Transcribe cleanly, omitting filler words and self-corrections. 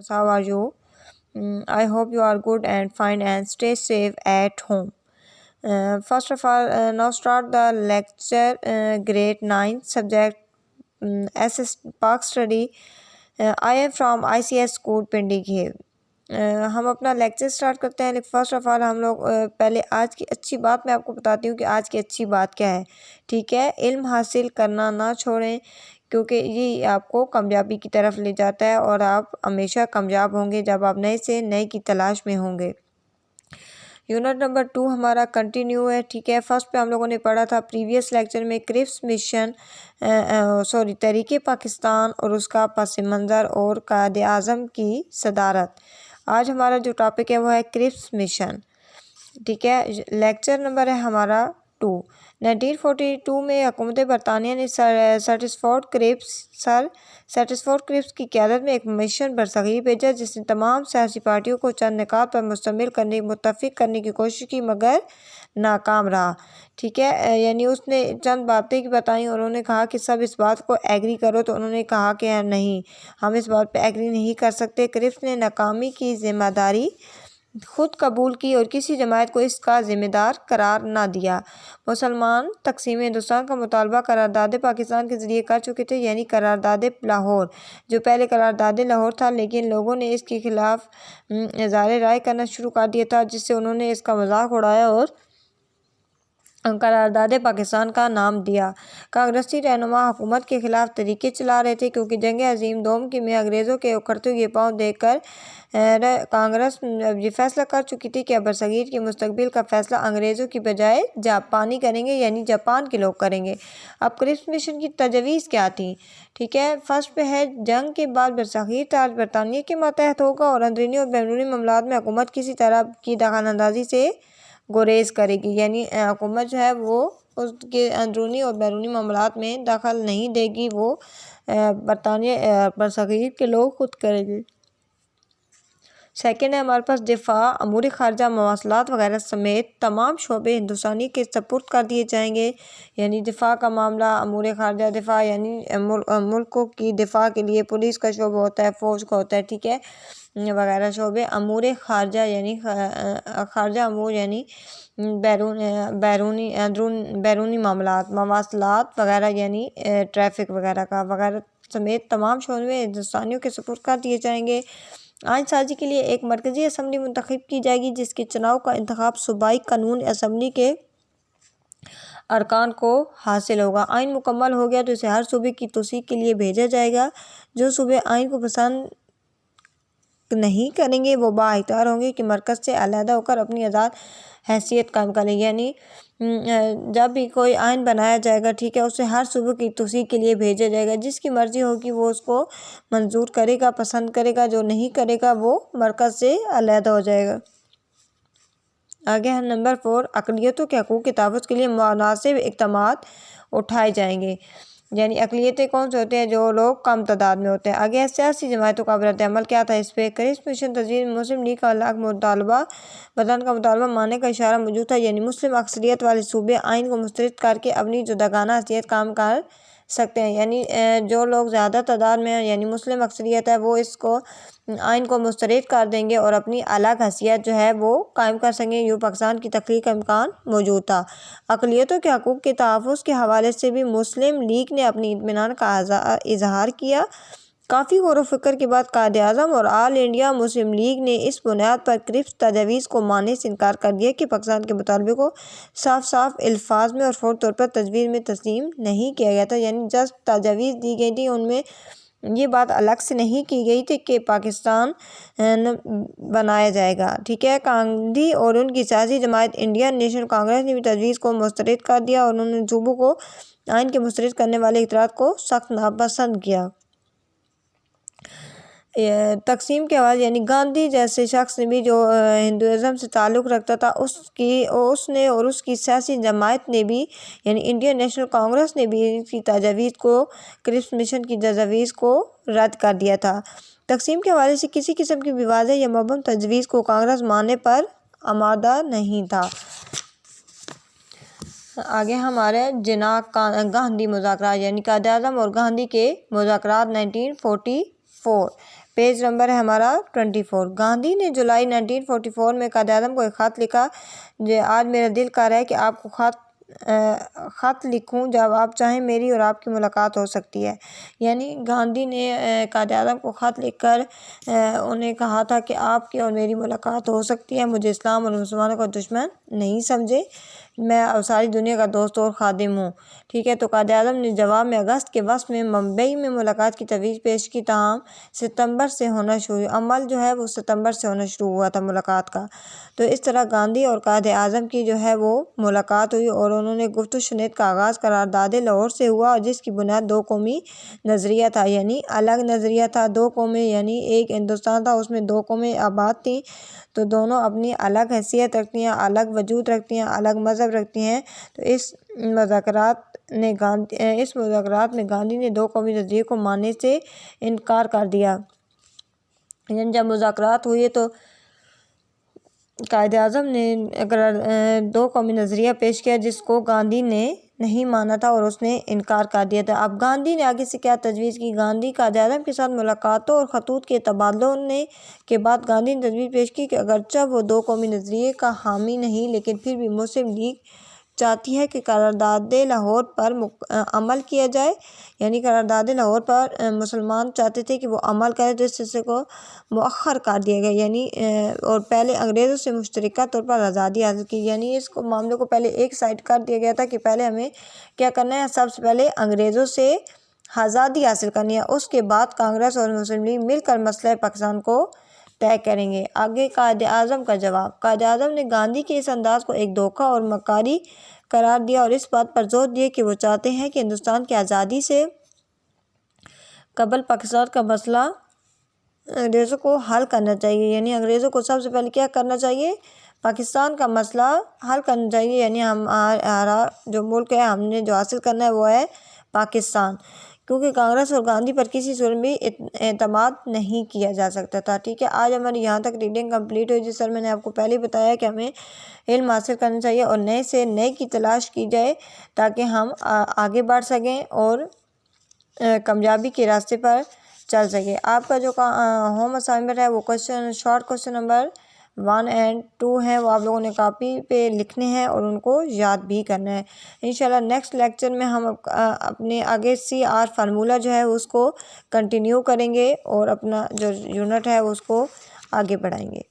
How are you? I hope you are good and fine and stay safe at home. First of all, now start the lecture, grade 9, subject SS Park Study. I am from ICS School Pindi Ghev. ہم اپنا lecture start کرتے ہیں لیکن first of all ہم لوگ پہلے آج کی اچھی بات میں آپ کو بتاتی ہوں کہ آج کی اچھی بات کیا ہے. ٹھیک ہے، علم حاصل کرنا نہ چھوڑیں کیونکہ یہ آپ کو کامیابی کی طرف لے جاتا ہے اور آپ ہمیشہ کامیاب ہوں گے جب آپ نئے سے نئے کی تلاش میں ہوں گے. یونٹ نمبر 2 ہمارا کنٹینیو ہے. ٹھیک ہے، فرسٹ پہ ہم لوگوں نے پڑھا تھا پریویس لیکچر میں کرپس مشن تحریک پاکستان اور اس کا پس منظر اور قائد اعظم کی صدارت. آج ہمارا جو ٹاپک ہے وہ ہے کرپس مشن. ٹھیک ہے، لیکچر نمبر ہے ہمارا 2. 1942 میں حکومت برطانیہ نے سر سیٹسفورڈ کرپس کی قیادت میں ایک مشن برصغیر بھیجا جس نے تمام سیاسی پارٹیوں کو چند نکات پر متفق کرنے کی کوشش کی مگر ناکام رہا. ٹھیک ہے، یعنی اس نے چند باتیں بتائیں اور انہوں نے کہا کہ سب اس بات کو ایگری کرو تو انہوں نے کہا کہ نہیں، ہم اس بات پہ ایگری نہیں کر سکتے. کرپس نے ناکامی کی ذمہ داری خود قبول کی اور کسی جماعت کو اس کا ذمہ دار قرار نہ دیا. مسلمان تقسیم ہندوستان کا مطالبہ قرارداد پاکستان کے ذریعے کر چکے تھے، یعنی قرارداد لاہور جو پہلے قرارداد لاہور تھا، لیکن لوگوں نے اس کے خلاف اظہار رائے کرنا شروع کر دیا تھا جس سے انہوں نے اس کا مذاق اڑایا اور قرارداد پاکستان کا نام دیا. کانگریسی رہنما حکومت کے خلاف تحریکیں چلا رہے تھے کیونکہ جنگ عظیم دوم میں انگریزوں کے اکھڑتے ہوئے پاؤں دیکھ کر کانگریس یہ فیصلہ کر چکی تھی کہ برصغیر کے مستقبل کا فیصلہ انگریزوں کی بجائے جاپانی کریں گے، یعنی جاپان کے لوگ کریں گے. اب کرپس مشن کی تجاویز کیا تھیں؟ ٹھیک ہے، فرسٹ پہ ہے جنگ کے بعد برصغیر تاج برطانیہ کے ماتحت ہوگا اور اندرونی اور بیرونی معاملات میں حکومت کسی طرح کی دخل اندازی سے گریز کرے گی. یعنی حکومت جو ہے وہ اس کے اندرونی اور بیرونی معاملات میں دخل نہیں دے گی، وہ برصغیر کے لوگ خود کریں گے. سیکنڈ ہے ہمارے پاس دفاع، امور خارجہ، مواصلات وغیرہ سمیت تمام شعبے ہندوستانی کے سپرد کر دیے جائیں گے. یعنی دفاع کا معاملہ، امور خارجہ دفاع یعنی ملکوں کی دفاع کے لیے پولیس کا شعبہ ہوتا ہے، فوج کا ہوتا ہے. ٹھیک ہے، وغیرہ شعبے. امور خارجہ یعنی خارجہ امور یعنی بیرونی معاملات، مواصلات وغیرہ یعنی ٹریفک وغیرہ کا وغیرہ سمیت تمام شعبے ہندوستانیوں کے سپرد کر دیے جائیں گے. آئین سازی کے لیے ایک مرکزی اسمبلی منتخب کی جائے گی جس کے چناؤ کا انتخاب صوبائی قانون اسمبلی کے ارکان کو حاصل ہوگا. آئین مکمل ہو گیا تو اسے ہر صوبے کی توثیق کے لیے بھیجا جائے گا. جو صوبے آئین کو پسند نہیں کریں گے وہ بااختیار ہوں گے کہ مرکز سے علیحدہ ہو کر اپنی آزاد حیثیت قائم کریں. یعنی جب بھی کوئی آئین بنایا جائے گا، ٹھیک ہے، اسے ہر صوبے کی توثیق کے لیے بھیجا جائے گا. جس کی مرضی ہوگی وہ اس کو منظور کرے گا، پسند کرے گا، جو نہیں کرے گا وہ مرکز سے علیحدہ ہو جائے گا. آگے ہے نمبر 4، اقلیتوں کے حقوق کے تحفظ کے لیے مناسب اقدامات اٹھائے جائیں گے. یعنی اقلیتیں کون سے ہوتے ہیں؟ جو لوگ کم تعداد میں ہوتے ہیں. آگے ہے سیاسی جماعتوں کا رد عمل کیا تھا اس پہ؟ کرپس مشن تجویز میں مسلم لیگ کا الگ مطالبہ بدلنے کا مطالبہ ماننے کا اشارہ موجود تھا. یعنی مسلم اکثریت والے صوبے آئین کو مسترد کر کے اپنی جداگانہ حیثیت قائم کر سکتے ہیں. یعنی جو لوگ زیادہ تعداد میں ہیں یعنی مسلم اکثریت ہے وہ اس کو آئین کو مسترد کر دیں گے اور اپنی الگ حیثیت جو ہے وہ قائم کر سکیں گے. یوں پاکستان کی تخلیق کا امکان موجود تھا. اقلیتوں کے حقوق کے تحفظ کے حوالے سے بھی مسلم لیگ نے اپنی اطمینان کا اظہار کیا. کافی غور و فکر کے بعد قائد اعظم اور آل انڈیا مسلم لیگ نے اس بنیاد پر کرپس تجاویز کو ماننے سے انکار کر دیا کہ پاکستان کے مطالبے کو صاف الفاظ میں اور فوری طور پر تجویز میں تسلیم نہیں کیا گیا تھا. یعنی جب تجاویز دی گئی تھی ان میں یہ بات الگ سے نہیں کی گئی تھی کہ پاکستان بنایا جائے گا. ٹھیک ہے، گاندھی اور ان کی سیاسی جماعت انڈین نیشنل کانگریس نے بھی تجویز کو مسترد کر دیا اور انہوں نے صوبوں کو آئین کے مسترد کرنے والے اختیارات کو سخت ناپسند کیا. تقسیم کے حوالے یعنی گاندھی جیسے شخص نے بھی جو ہندوازم سے تعلق رکھتا تھا اس نے اور اس کی سیاسی جماعت نے بھی یعنی انڈین نیشنل کانگریس نے بھی اس کی تجاویز کو کرپس مشن کی تجاویز کو رد کر دیا تھا. تقسیم کے حوالے سے کسی قسم کی بھی واضح یا مبہم تجویز کو کانگریس ماننے پر آمادہ نہیں تھا. آگے ہمارے جناح گاندھی مذاکرات یعنی قائد اعظم اور گاندھی کے مذاکرات 1944. پیج نمبر ہے ہمارا 24۔ گاندھی نے جولائی 1944 میں قائد اعظم کو ایک خط لکھا، آج میرا دل کر رہا ہے کہ آپ کو خط لکھوں، جب آپ چاہیں میری اور آپ کی ملاقات ہو سکتی ہے۔ یعنی گاندھی نے قائد اعظم کو خط لکھ کر انہیں کہا تھا کہ آپ کی اور میری ملاقات ہو سکتی ہے، مجھے اسلام اور مسلمانوں کا دشمن نہیں سمجھے، میں ساری دنیا کا دوست اور خادم ہوں، ٹھیک ہے۔ تو قائد اعظم نے جواب میں اگست کے وسط میں ممبئی میں ملاقات کی تجویز پیش کی، تاہم ستمبر سے ہونا شروع، عمل جو ہے وہ ستمبر سے ہونا شروع ہوا تھا ملاقات کا۔ تو اس طرح گاندھی اور قائد اعظم کی جو ہے وہ ملاقات ہوئی اور انہوں نے گفت و شنید کا آغاز قرارداد لاہور سے ہوا، اور جس کی بنیاد دو قومی نظریہ تھا، یعنی الگ نظریہ تھا۔ دو قومیں یعنی ایک ہندوستان تھا، اس میں دو قومیں آباد تھیں، تو دونوں اپنی الگ حیثیت رکھتی ہیں، الگ وجود رکھتی ہیں، الگ مذہب رکھتی ہیں۔ تو اس مذاکرات میں گاندھی نے دو قومی نظریے کو ماننے سے انکار کر دیا۔ یعنی جب مذاکرات ہوئے تو قائد اعظم نے دو قومی نظریہ پیش کیا، جس کو گاندھی نے نہیں مانا تھا اور اس نے انکار کر دیا تھا۔ اب گاندھی نے آگے سے کیا تجویز کی؟ گاندھی قائد اعظم کے ساتھ ملاقاتوں اور خطوط کے تبادلوں کے بعد گاندھی نے تجویز پیش کی کہ اگرچہ وہ دو قومی نظریے کا حامی نہیں، لیکن پھر بھی مسلم لیگ چاہتی ہے کہ قرارداد لاہور پر عمل کیا جائے۔ یعنی قرارداد لاہور پر مسلمان چاہتے تھے کہ وہ عمل کرے، تو اس سلسلے کو مؤخر کر دیا گیا، یعنی اور پہلے انگریزوں سے مشترکہ طور پر آزادی حاصل کی۔ یعنی اس معاملے کو پہلے ایک سائڈ کر دیا گیا تھا کہ پہلے ہمیں کیا کرنا ہے، سب سے پہلے انگریزوں سے آزادی حاصل کرنی ہے، اس کے بعد کانگریس اور مسلم لیگ مل کر مسئلہ پاکستان کو طے کریں گے۔ آگے قائد اعظم کا جواب۔ قائد اعظم نے گاندھی کے اس انداز کو ایک دھوکہ اور مکاری قرار دیا اور اس بات پر زور دیا کہ وہ چاہتے ہیں کہ ہندوستان کی آزادی سے قبل پاکستان کا مسئلہ انگریزوں کو حل کرنا چاہیے۔ یعنی انگریزوں کو سب سے پہلے کیا کرنا چاہیے؟ پاکستان کا مسئلہ حل کرنا چاہیے۔ یعنی ہمارا جو ملک ہے، ہم نے جو حاصل کرنا ہے وہ ہے پاکستان، کیونکہ کانگریس اور گاندھی پر کسی صورت بھی اعتماد نہیں کیا جا سکتا تھا، ٹھیک ہے۔ آج ہماری یہاں تک ریڈنگ کمپلیٹ ہوئی، جس پر میں نے آپ کو پہلے بتایا کہ ہمیں علم حاصل کرنا چاہیے اور نئے سے نئے کی تلاش کی جائے تاکہ ہم آگے بڑھ سکیں اور کامیابی کے راستے پر چل سکیں۔ آپ کا جو ہوم اسائنمنٹ ہے وہ شارٹ کوشچن نمبر 1 اور 2 ہیں، وہ آپ لوگوں نے کاپی پہ لکھنے ہیں اور ان کو یاد بھی کرنا ہے۔ انشاءاللہ نیکسٹ لیکچر میں ہم اپنے آگے CR فارمولہ جو ہے اس کو کنٹینیو کریں گے اور اپنا جو یونٹ ہے اس کو آگے بڑھائیں گے۔